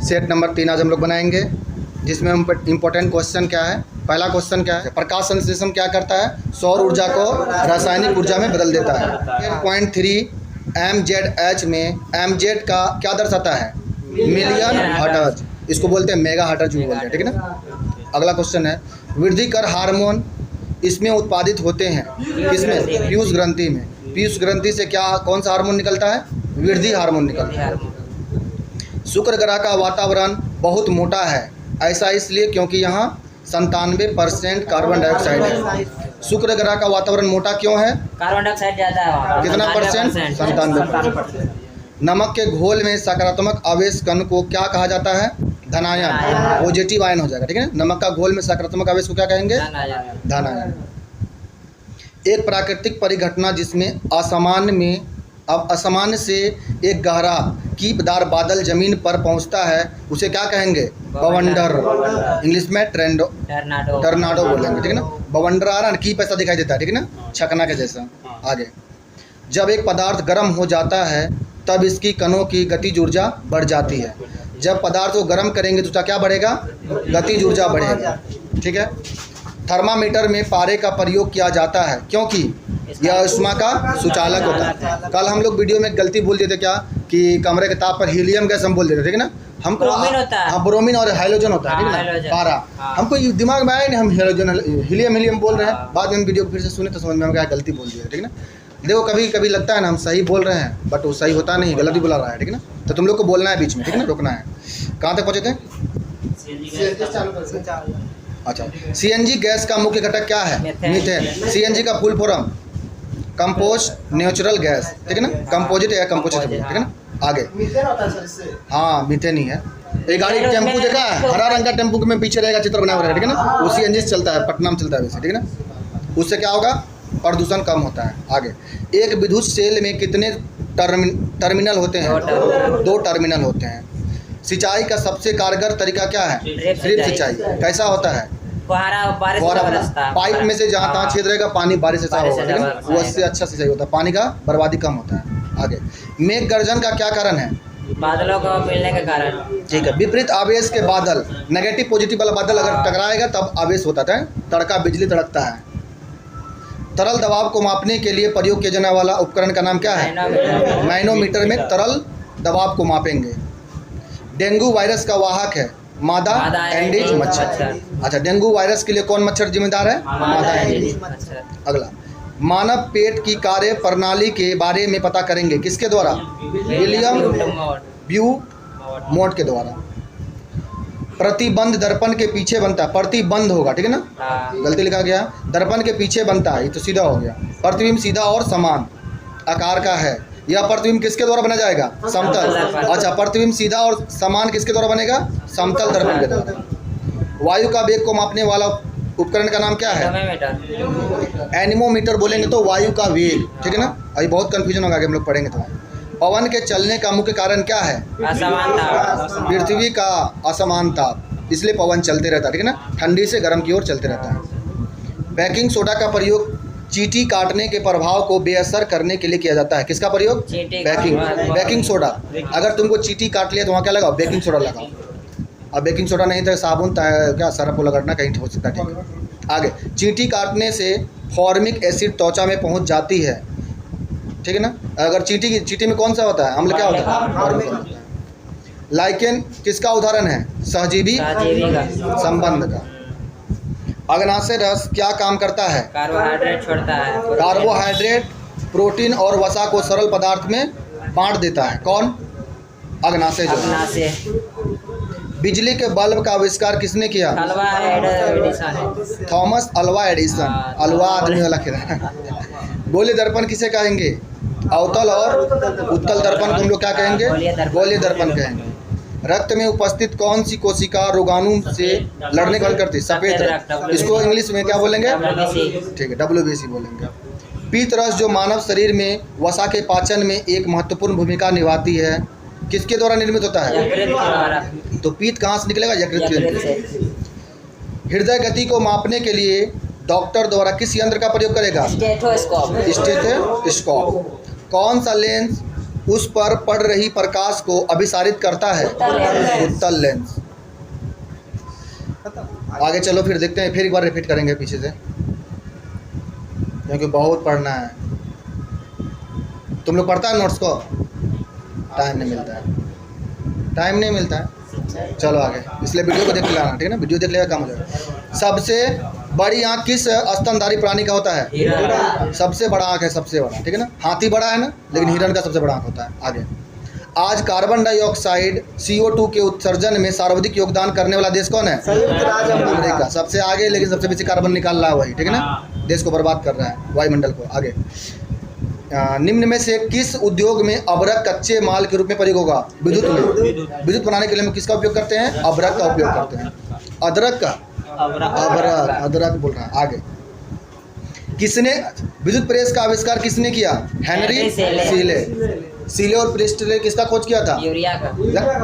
Set number 3 आज हम लोग बनाएंगे, जिसमें हम इम्पोर्टेंट क्वेश्चन क्या है। पहला क्वेश्चन क्या है, प्रकाश संश्लेषण क्या करता है? सौर ऊर्जा को रासायनिक ऊर्जा में बदल देता है। 10.3 MZH में MZ का क्या दर्शाता है? मिलियन हर्ट्ज, इसको बोलते हैं मेगा हर्ट्ज भी बोलते हैं, ठीक है ना। अगला क्वेश्चन है, वृद्धि कर हार्मोन इसमें उत्पादित होते हैं किसमें? पीयूष ग्रंथि में। पीयूष ग्रंथि से क्या कौन सा हार्मोन निकलता है? वृद्धि हार्मोन निकलता है। शुक्र ग्रह का वातावरण बहुत मोटा है, ऐसा इसलिए क्योंकि यहाँ 97% कार्बन डाइऑक्साइड है। शुक्र ग्रह का वातावरण मोटा क्यों है? कार्बन डाइऑक्साइड ज़्यादा है वहाँ। कितना परसेंट? 97%। नमक के घोल में सकारात्मक आवेश कण को क्या कहा जाता है? धनायन, पॉजिटिव आयन हो जाएगा, ठीक है ना। नमक का घोल में सकारात्मक आवेश को क्या कहेंगे? धनायन। एक प्राकृतिक परिघटना जिसमें असामान्य से एक गहरा कीपदार बादल जमीन पर पहुंचता है उसे क्या कहेंगे? बवंडर, इंग्लिश में टर्नाडो बोलेंगे, ठीक है ना। बवंडर आ रहा है, कीप ऐसा दिखाई देता है, ठीक है ना, छकना के जैसा। आगे, जब एक पदार्थ गर्म हो जाता है तब इसकी कणों की गतिज ऊर्जा बढ़ जाती है। जब पदार्थ को गर्म करेंगे तो क्या बढ़ेगा? गतिज ऊर्जा बढ़ेगा, ठीक है। थर्मामीटर में पारे का प्रयोग किया जाता है क्योंकि यह ऊष्मा का सुचालक होता है। कल हम लोग वीडियो में गलती बोल देते क्या कि कमरे के ताप पर हीलियम गैस हम बोल देते, ठीक है ना। हमको ब्रोमीन और हाइड्रोजन होता है, ठीक है ना, पारा। हमको दिमाग में आया नहीं, हम हीलियम बोल रहे हैं। बाद में वीडियो फिर से सुने तो समझ में क्या गलती बोल दिया, ठीक है ना। देखो कभी कभी लगता है ना हम सही बोल रहे हैं, बट वो सही होता नहीं, गलती बुला रहा है, ठीक है ना। तो तुम लोग को बोलना है बीच में, ठीक है ना, रोकना है। कहाँ तक पहुँचे थे? अच्छा, CNG गैस का मुख्य घटक क्या है? मीथेन। CNG का full form compost natural gas, ठीक है ना, कंपोजिट या कंपोजिट, ठीक है ना। आगे, हाँ मीथेन ही है। एक गाड़ी टेम्पू देखा है, हरा रंग का टेम्पू में पीछे रहेगा चित्र बना हुआ रहेगा, ठीक है ना, वो CNG से चलता है, पटना में चलता है वैसे, ठीक है ना। उससे क्या होगा? प्रदूषण कम होता है। आगे, एक विद्युत सेल में कितने टर्मिनल होते हैं? 2 टर्मिनल होते हैं। सिंचाई का सबसे कारगर तरीका क्या है? ड्रिप सिंचाई। कैसा होता है? पाइप में से जहाँ तहाँ छेद रहेगा, पानी बारिश से साफ होगा, ठीक है, वो उससे अच्छा सिंचाई होता है, पानी का बर्बादी कम होता है। आगे, मेघ गर्जन का क्या कारण है? बादलों को मिलने के कारण, ठीक है। विपरीत आवेश के बादल, नेगेटिव पॉजिटिव वाला बादल अगर टकराएगा तब आवेश होता है, तड़का बिजली तड़कता है। तरल दबाव को मापने के लिए प्रयोग किया जाने वाला उपकरण का नाम क्या है? मैनोमीटर में तरल दबाव को मापेंगे। डेंगू वायरस का वाहक है मादा एंडीज मच्छर। अच्छा, डेंगू वायरस के लिए कौन मच्छर जिम्मेदार है? मादा एंडीज। अगला, मानव पेट की कार्य प्रणाली के बारे में पता करेंगे किसके द्वारा? विलियम ब्यूमोट के द्वारा। प्रतिबंध दर्पण के पीछे बनता है, प्रतिबंध होगा, ठीक है ना, गलती लिखा गया, दर्पण के पीछे बनता है, ये तो सीधा हो गया। प्रतिबिंब सीधा और समान आकार का है। यह प्रतिबिंब किसके द्वारा बना जाएगा? समतल। अच्छा, प्रतिबिंब सीधा और समान किसके द्वारा बनेगा? समतल दर्पण के द्वारा। वायु का वेग को मापने वाला उपकरण का नाम क्या है? एनीमोमीटर बोलेंगे तो वायु का वेग, ठीक है ना। अभी बहुत कंफ्यूजन होगा, हम लोग पढ़ेंगे तो। पवन के चलने का मुख्य कारण क्या है? असमानता, पृथ्वी का असमान ताप, इसलिए पवन चलते रहता है, ठीक है ना, ठंडी से गर्म की ओर चलते रहता है। बेकिंग सोडा का प्रयोग चींटी काटने के प्रभाव को बेअसर करने के लिए किया जाता है। किसका प्रयोग? Baking soda. अगर तुमको चींटी काट लिया तो वहाँ क्या लगाओ? बेकिंग सोडा लगाओ। अब बेकिंग सोडा नहीं तो साबुन क्या सरफ को लगाना कहीं हो सकता है, ठीक है। आगे, चींटी काटने से फॉर्मिक एसिड त्वचा में पहुँच जाती है, ठीक है ना। अगर चींटी में कौन सा होता है? अम्ल क्या होता है? फॉर्मिक होता है। लाइकेन किसका उदाहरण है? सहजीवी संबंध का। अग्नाशय रस क्या काम करता है? कार्बोहाइड्रेट छोड़ता है। कार्बोहाइड्रेट, प्रोटीन और वसा को सरल पदार्थ में बांट देता है। कौन? अग्नाशय। बिजली के बल्ब का आविष्कार किसने किया? Thomas Alva Edison. अल्वा आदमी वाला खेला। गोलीय दर्पण किसे कहेंगे? अवतल और उत्तल दर्पण को हम लोग क्या कहेंगे? गोलीय दर्पण कहेंगे। रक्त में उपस्थित कौन सी कोशिका रोगाणु से लड़ने का करती है? सफेद रक्त। इसको इंग्लिश में क्या बोलेंगे? ठीक है, WBC बोलेंगे। पीत रस जो मानव शरीर में वसा के पाचन में एक महत्वपूर्ण भूमिका निभाती है, किसके द्वारा निर्मित होता है? तो पीत कहाँ से निकलेगा? यकृत से। हृदय गति को मापने के लिए डॉक्टर द्वारा किस यंत्र का प्रयोग करेगा? स्टेथोस्कोप। कौन सा लेंस उस पर पड़ रही प्रकाश को अभिसारित करता है? उत्तल लेंस। आगे चलो फिर देखते हैं, फिर एक बार रिपीट करेंगे पीछे से, क्योंकि बहुत पढ़ना है। तुम लोग पढ़ता है नोट्स को? टाइम नहीं मिलता है, टाइम नहीं मिलता है। चलो आगे, इसलिए वीडियो को देख के लाना, ठीक है ना? वीडियो देख लेगा काम हो जाएगा। सबसे बड़ी आँख किस स्तनधारी प्राणी का होता है? हिरण। सबसे बड़ा आँख है, सबसे बड़ा, ठीक है ना? हाथी बड़ा है ना, लेकिन हिरण का सबसे बड़ा आँख होता है। आगे, आज कार्बन डाइऑक्साइड CO2 के उत्सर्जन में सर्वाधिक योगदान करने वाला देश कौन है? अमेरिका। सबसे आगे, लेकिन सबसे बेसी कार्बन निकाल रहा है वही, ठीक है ना? देश को बर्बाद कर रहा है, वायुमंडल को। आगे, निम्न में से किस उद्योग में अबरक कच्चे माल के रूप में प्रयोग होगा? विद्युत में। विद्युत बनाने के लिए हम किसका उपयोग करते हैं? अबरक का उपयोग करते हैं। अदरक का, अदरक बोल रहा है। आगे, किसने विद्युत प्रेस का आविष्कार किसने किया? हेनरी सीले। सीले और प्रेस्टले किसका खोज किया था? यूरिया का।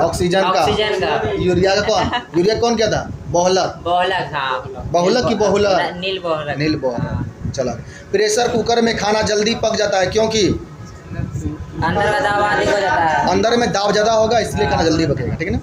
ऑक्सीजन का। ऑक्सीजन का। यूरिया का कौन? यूरिया कौन किया था? बोहलक। बोहलक, हाँ। बहुलक की बहुलक? नील बोहलक। नील बोहलक। चला, प्रेशर कुकर में खाना जल्दी पक जाता है क्योंकि? अंदर का दाब अधिक हो जाता है। अंदर में दाब ज़्यादा होगा, इसलिए खाना जल्दी पकेगा, ठीक है ना?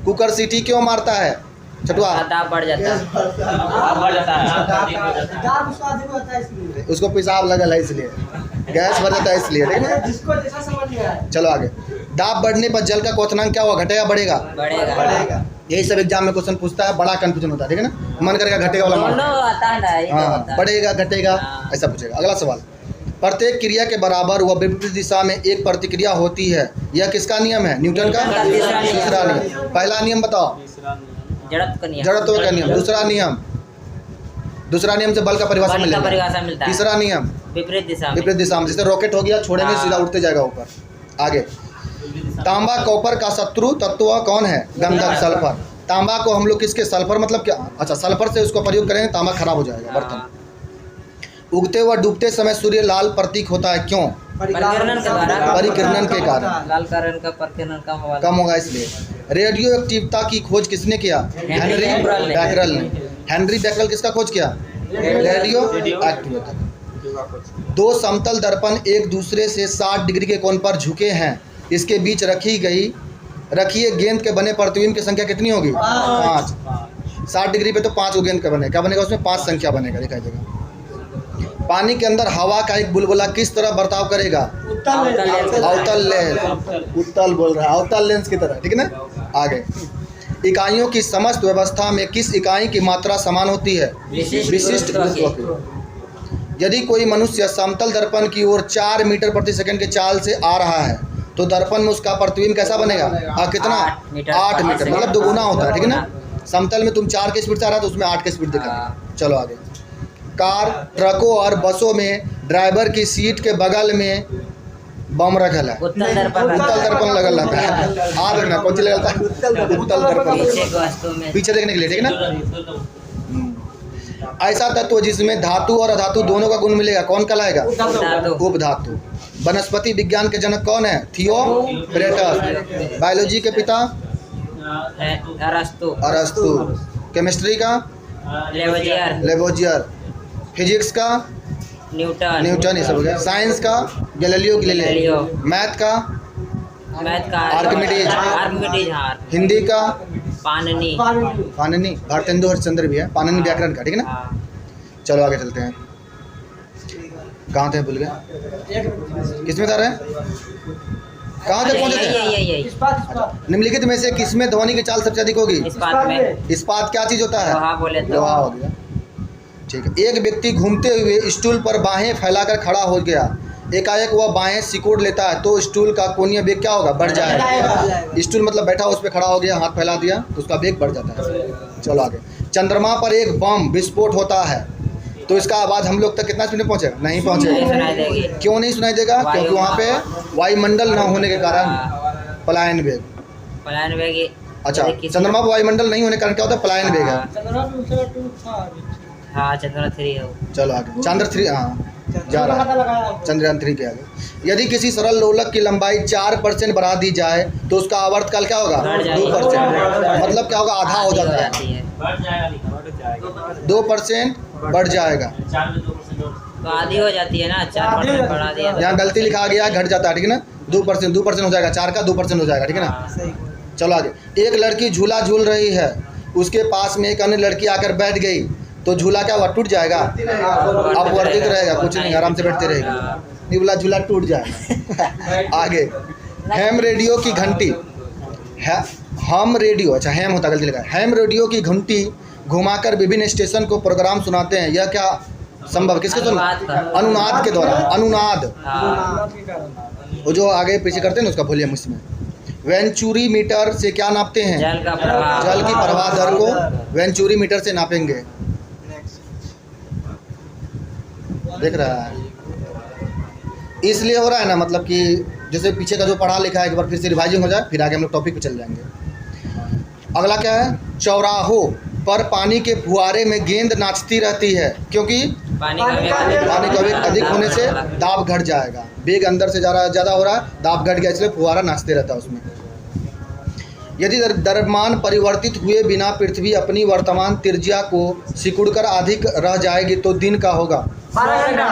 कुकर सीटी क्यों मारता है छठुआ? दाब बढ़ जाता है। उसको पेशाब लगल है इसलिए, गैस भर जाता है इसलिए, ठीक है ना? चलो आगे, दाब बढ़ने पर जल का क्वथनांक क्या होगा? घटेगा बढ़ेगा? बढ़ेगा। यही सब एग्जाम में क्वेश्चन पूछता है, बड़ा कंफ्यूजन होता है, ठीक है ना? मन करेगा घटेगा वाला दोनों मार, आता है, ये तो हाँ, होता है। बढ़ेगा घटेगा हाँ। ऐसा पूछेगा। अगला सवाल, प्रत्येक क्रिया के बराबर व विपरीत दिशा में एक प्रतिक्रिया होती है, यह किसका नियम है? न्यूटन का तीसरा नियम। पहला नियम बताओ। जड़त्व का नियम। जड़त्व का नियम। दूसरा नियम से बल का परिभाषा बल का मिलेगा। परिभाषा मिलता है। तीसरा नियम विपरीत दिशा में। विपरीत दिशा में, जैसे रॉकेट हो गया, छोड़ेंगे हाँ। सीधा उड़ते जाएगा ऊपर। आगे, तांबा कॉपर का शत्रु तत्व कौन है? गंधक, सल्फर। तांबा को हम लोग किसके, सल्फर मतलब क्या? अच्छा, सल्फर से उसको प्रयोग करेंगे, तांबा खराब हो जाएगा बर्तन। उगते व डूबते समय सूर्य लाल प्रतीक होता है क्यों? परिकिरणन के द्वारा। परिकिरणन के कारण लाल कारण का परिकिरणन कम होगा इसलिए। रेडियो एक्टिवता की खोज किसने किया? हेनरी बैकरल ने। हेनरी बैकरल किसका खोज किया? रेडियो एक्टिवता। दो समतल दर्पण एक दूसरे से 60 डिग्री के कोण पर झुके हैं, इसके बीच रखिए गेंद के बने प्रतिबिंब की संख्या कितनी होगी? 5। 60 डिग्री पे तो 5 गेंद का बने, क्या बनेगा उसमें? 5 संख्या बनेगा, दिखाई देगा। पानी के अंदर हवा का एक बुलबुला किस तरह बर्ताव करेगा? अवतल लेंस। उत्तल बोल रहा है, अवतल लेंस की तरह, ठीक है ना? आगे, इकाइयों की समस्त व्यवस्था में किस इकाई की मात्रा समान होती है? विशिष्ट गुरुत्व की। यदि कोई मनुष्य समतल दर्पण की ओर 4 मीटर प्रति सेकंड के चाल से आ रहा है तो दर्पण में उसका प्रतिबिंब कैसा बनेगा? कितना? 8 मीटर, मतलब दोगुना होता है, ठीक है ना? समतल में तुम 4 के स्पीड से आ रहा है तो उसमें 8 के स्पीड दिखाएगा। चलो आगे, कार, ट्रकों और बसों में ड्राइवर की सीट के बगल में बम रखल है, उत्तल दर्पण लगल रहता है। याद रखना कौन सी लगता है? उत्तल दर्पण। पीछे के वस्तु में। पीछे देखने के लिए, ठीक है ना? ऐसा तत्व जिसमें धातु और अधातु दोनों का गुण मिलेगा, कौन कहलाएगा? उपधातु। वनस्पति विज्ञान के जनक कौन है? थियोफ्रेटस। बायोलॉजी के पिता? अरस्तु। केमिस्ट्री का? लेवोजियर। फिजिक्स का? न्यूटन। ये सब हो गया। साइंस का? गैलीलियो। मैथ का? आर्किमिडीज। हिंदी का? पाणिनि। भारतेंदु हरिश्चंद्र भी है, पाणिनि व्याकरण का, ठीक है ना? चलो आगे चलते हैं। कहाँ थे, भूल गए? किसमें जा रहे हैं? कहाँ तक पहुँचे थे? निम्नलिखित में से किसमें ध्वनि की चाल सबसे अधिक होगी? इस्पात क्या चीज़ होता है? लोहा हो गया, ठीक है। एक व्यक्ति घूमते हुए स्टूल पर बाहें फैलाकर खड़ा हो गया, एकाएक वह बाहें सिकोड़ लेता है तो स्टूल का कोणीय वेग क्या होगा? बढ़ जाएगा। स्टूल मतलब बैठा उस पर खड़ा हो गया, हाथ फैला दिया तो उसका वेग बढ़ जाता है। चलो आगे, चंद्रमा पर एक बम विस्फोट होता है तो इसका आवाज़ हम लोग तक कितना स्पीड में पहुँचेगा? नहीं पहुँचेगा। क्यों नहीं सुनाई देगा? क्योंकि वहाँ पे वायुमंडल न होने के कारण पलायन वेग। अच्छा, चंद्रमा पर वायुमंडल नहीं होने के कारण क्या होता है? पलायन वेग है। चंद्रयान 3 है। चलो आगे, चंद्र 3 जा रहा है, चंद्रयान 3 के आगे। यदि किसी सरल लोलक की लंबाई 4% बढ़ा दी जाए तो उसका आवर्तकाल क्या होगा? 2%। मतलब क्या होगा? आधा हो जाता है, 2% बढ़ जाएगा। तो आधी हो जाती है ना, 4% बढ़ा दिया तो। यहाँ गलती लिखा गया घट जाता है, ठीक है ना, 2% हो जाएगा, 4 का 2% हो जाएगा, ठीक है ना। हाँ। चलो आगे। एक लड़की झूला झूल रही है, उसके पास में एक अन्य लड़की आकर बैठ गई, तो झूला क्या हुआ, टूट जाएगा, अपवर्तित रहेगा, कुछ नहीं, आराम से बैठते रहेगी, नहीं बोला झूला टूट जाएगा। आगे, हैम रेडियो की घंटी, हम रेडियो, अच्छा हैम होता, गलती लिखा है, हैम रेडियो की घंटी घुमाकर विभिन्न स्टेशन को प्रोग्राम सुनाते हैं, यह क्या संभव, किसके सुन, अनुनाद के द्वारा, अनुनाद, हाँ। वो जो आगे पीछे करते हैं ना उसका वॉल्यूम, इसमें वेंचुरी मीटर से क्या नापते हैं, जल का प्रवाह, जल की प्रवाह दर को वेंचुरी मीटर से नापेंगे। देख रहा है, इसलिए हो रहा है ना, मतलब कि जैसे पीछे का जो पढ़ा लिखा है एक बार फिर से रिवाइजिंग हो जाए, फिर आगे हम लोग टॉपिक पे चल जाएंगे। अगला क्या है, चौराहों पर पानी के फुहारे में गेंद नाचती रहती है, क्योंकि पानी का वेग अधिक होने से दाब घट जाएगा, वेग अंदर से ज़्यादा हो रहा है, दाब घट गया, इसलिए फुहारा नाचते रहता है उसमें। यदि द्रव्यमान परिवर्तित हुए बिना पृथ्वी अपनी वर्तमान त्रिज्या को सिकुड़कर अधिक रह जाएगी तो दिन का होगा 12 घंटा।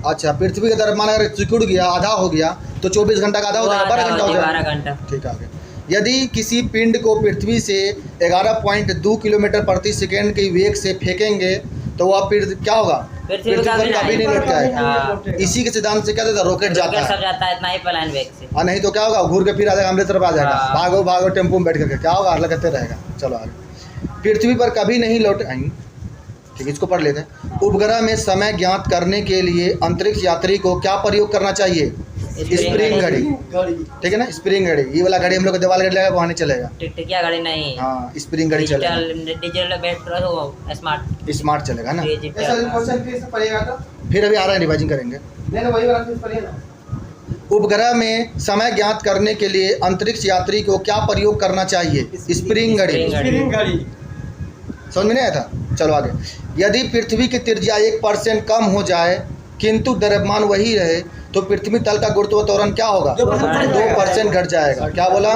अच्छा, पृथ्वी का द्रव्यमान अगर सिकुड़ गया, आधा हो गया, तो 24 घंटा का आधा हो जाएगा, 12 घंटा हो जाएगा, 12 घंटा। ठीक है। यदि किसी पिंड को पृथ्वी से 11.2 किलोमीटर प्रति सेकेंड के वेग से फेंकेंगे तो वह पिंड क्या होगा, पृथ्वी पर कभी नहीं लौट जाएगा। हाँ। इसी के सिद्धांत से क्या देता है, रॉकेट जाता सब है, जाता है इतना ही पलायन वेग से। और नहीं तो क्या होगा, घूर के फिर आ जाएगा, हमारे तरफ आ जाएगा, हाँ। भागो भागो टेम्पो में बैठ करके, क्या होगा, लगाते रहेगा। चलो आगे, पृथ्वी पर कभी नहीं लौट आएंगे, ठीक है, इसको पढ़ लेते हैं। उपग्रह में समय ज्ञात करने के लिए अंतरिक्ष यात्री को क्या प्रयोग करना चाहिए, स्प्रिंग घड़ी, ठीक है ना, स्प्रिंग घड़ी, ये वाला घड़ी हम लोग को दीवार घड़ी लगा वहाँ नहीं चलेगा, टिकटिकिया घड़ी नहीं, हाँ स्प्रिंग घड़ी चलेगा, डिजिटल बैटरी हो, स्मार्ट चलेगा ना। डिजिटल। फिर अभी आ रहा है, रिवाइजिंग करेंगे। उपग्रह में समय ज्ञात करने के लिए अंतरिक्ष यात्री को क्या प्रयोग करना चाहिए, स्प्रिंग घड़ी, समझ में नहीं आया था। चलो आगे, यदि पृथ्वी की त्रिज्या 1% कम हो जाए किंतु द्रव्यमान वही रहे तो पृथ्वी तल का गुरुत्वाकर्षण क्या होगा, 2% घट जाएगा। क्या बोला,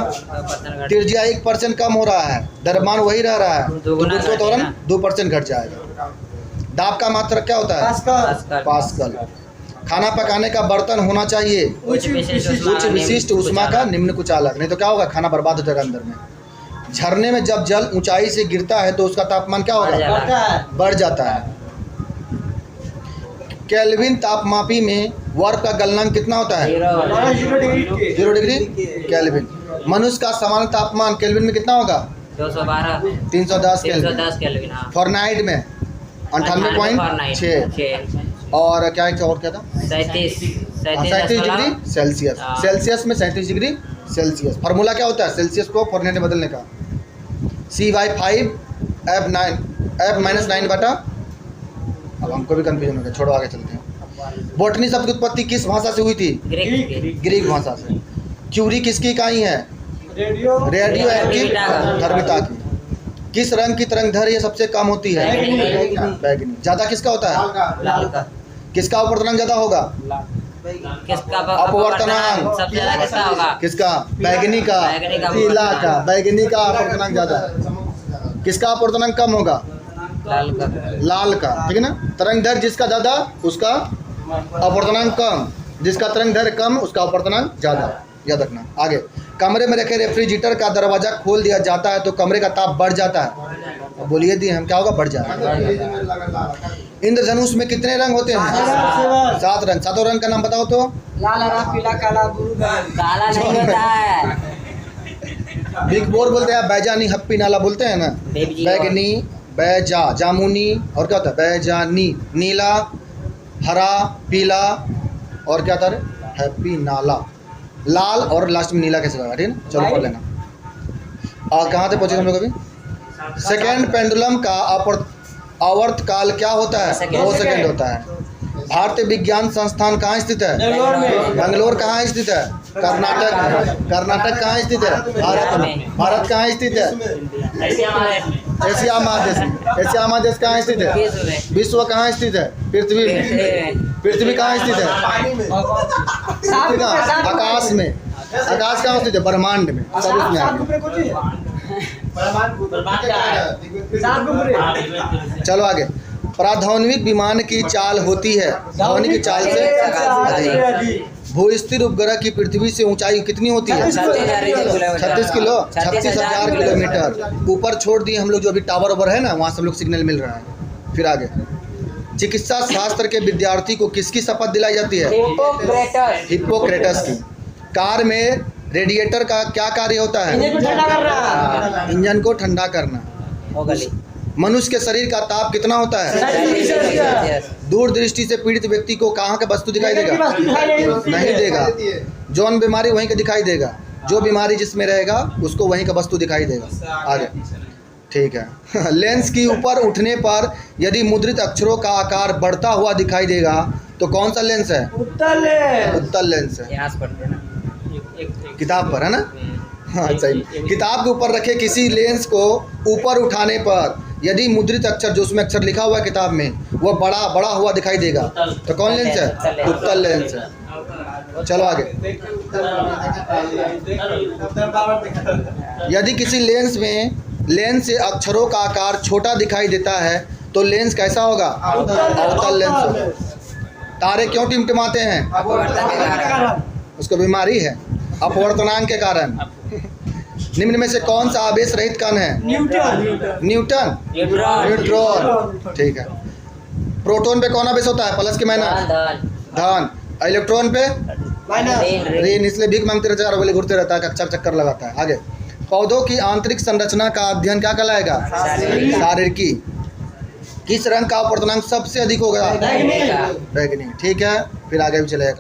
त्रिज्या 1% कम हो रहा है, द्रव्यमान वही रह रहा है, तो गुरुत्वाकर्षण 2% घट जाएगा। दाब का मात्रक क्या होता है, पास्कल। खाना पकाने का बर्तन होना चाहिए उच्च विशिष्ट ऊष्मा का, निम्न कुछ अलग, नहीं तो क्या होगा, खाना बर्बाद हो जाएगा अंदर में। झरने में जब जल ऊंचाई से गिरता है तो उसका तापमान क्या होगा, बढ़ जाता है। केल्विन तापमापी में बर्फ का गलनांक कितना होता है, 0 डिग्री केल्विन। मनुष्य का सामान्य तापमान केल्विन में कितना होगा, 212 310 केल्विन। फॉरनाइट में 98.6 और क्या था, 37 डिग्री सेल्सियस। सेल्सियस में 37 डिग्री सेल्सियस। फार्मूला क्या होता है सेल्सियस को फॉरनेट में बदलने का, CY5 F-9 बटा, अब हमको भी कंफ्यूजन हो गया, छोड़ो आगे चलते हैं। बोटनी शब्द की उत्पत्ति किस भाषा से हुई थी, ग्रीक भाषा से। क्यूरी किसकी इकाई है, रेडियो एक्टिव द्रव्यता की। किस रंग की तरंगदैर्घ्य ये सबसे कम होती है, बैगनी। ज्यादा किसका होता है, लाल का। किसका अपवर्तनांक ज्यादा होगा, किसका अपवर्तनांक सबसे ज्यादा किसका होगा, किसका, बैगनी का, पीला का, बैगनी का अपवर्तनांक ज्यादा है। किसका अपवर्तनांक कम होगा, लाल का। लाल का, ठीक है ना। तरंगदैर्घ्य जिसका ज्यादा उसका अपवर्तनांक कम, जिसका तरंगदैर्घ्य कम उसका अपवर्तनांक ज्यादा, याद रखना। आगे, कमरे में रखे रेफ्रिजरेटर का दरवाजा खोल दिया जाता है तो कमरे का ताप बढ़ जाता है, बोलिए दी हम, क्या होगा, बढ़ जाएगा। इंद्रधनुष में कितने रंग होते हैं, 7 रंग। 7 रंग का नाम बताओ तो, लाल, हरा, पीला, काला, ब्लू, काला नहीं होता है, बिग बोर बोलते हैं, बैजानी, हप्पी नाला बोलते हैं ना, बैगनी, बैजा, जामुनी, और क्या होता है, बैजानी, नीला, हरा, पीला, और क्या था, हैप्पी, नाला, लाल, और लास्ट में नीला कैसे होगा, ठीक है ना। चलो पढ़ लेना। और कहाँ से पहुँचे हम लोग अभी, सेकेंड पेंडुलम का आवर्तकाल क्या होता है, 2 सेकेंड होता है। भारतीय विज्ञान संस्थान कहाँ स्थित है, बेंगलोर। कहाँ स्थित है, कर्नाटक। कर्नाटक कहाँ स्थित है, भारत में। भारत कहाँ स्थित है, एशिया महादेश। एशिया महादेश कहाँ स्थित है, विश्व कहाँ स्थित है, पृथ्वी में। पृथ्वी कहाँ स्थित है, आकाश में। आकाश कहाँ स्थित है, ब्रह्मांड में। सब इसमें आ गया। चलो आगे, प्राध्वनिक विमान की चाल होती है, ध्वनि की चाल से अधिक। भूस्थिर उपग्रह की पृथ्वी से ऊंचाई कितनी होती है? 36,000 किलोमीटर। ऊपर छोड़ दिए हम लोग, जो अभी टावर ओवर है ना, वहाँ से हम लोग सिग्नल मिल रहा है। फिर आगे, चिकित्सा शास्त्र के विद्यार्थी को किसकी शपथ दिलाई जाती है? हिप्पोक्रेटस की। कार में रेडिएटर का क्या कार्य होता है? इंजन को ठंडा करना। हो गली मनुष्य के शरीर का ताप कितना होता है? दूर दृष्टि से पीड़ित व्यक्ति को कहाँ का वस्तु दिखाई देगा? नहीं देगा। जौन बीमारी वहीं का दिखाई देगा, जो बीमारी जिसमें रहेगा उसको वहीं का वस्तु दिखाई देगा। आगे, ठीक है। लेंस की ऊपर उठने पर यदि मुद्रित अक्षरों का आकार बढ़ता हुआ दिखाई देगा तो कौन सा लेंस है? उत्तल लेंस है। यहाँ से पढ़ते हैं ना, किताब पर है ना? हाँ सही। किताब के ऊपर रखे किसी लेंस को ऊपर उठाने पर यदि मुद्रित अक्षर, जो उसमें अक्षर लिखा हुआ है किताब में, वो बड़ा बड़ा हुआ दिखाई देगा तो कौन लेंस है? उत्तल लेंस है। चलो आगे। यदि किसी लेंस से अक्षरों का आकार छोटा दिखाई देता है तो लेंस कैसा होगा? अवतल लेंस होगा। तारे क्यों टिमटिमाते हैं? उसको बीमारी है, अपवर्तनांक के कारण। निम्न में से कौन सा आवेश रहित कण है? न्यूटन। न्यूट्रॉन। ठीक है। प्रोटॉन पे कौन आवेश होता है? प्लस की माइनस? धन। इलेक्ट्रॉन पे ऋण। इसलिए भीख मांगते रहता है, घूरते रहता है, चक्कर लगाता है। आगे, पौधों की आंतरिक संरचना का अध्ययन क्या कहलाएगा? शारीरिकी। किस रंग का अपवर्तनांक सबसे अधिक होगा? बैगनी। ठीक है, फिर आगे भी चलेगा।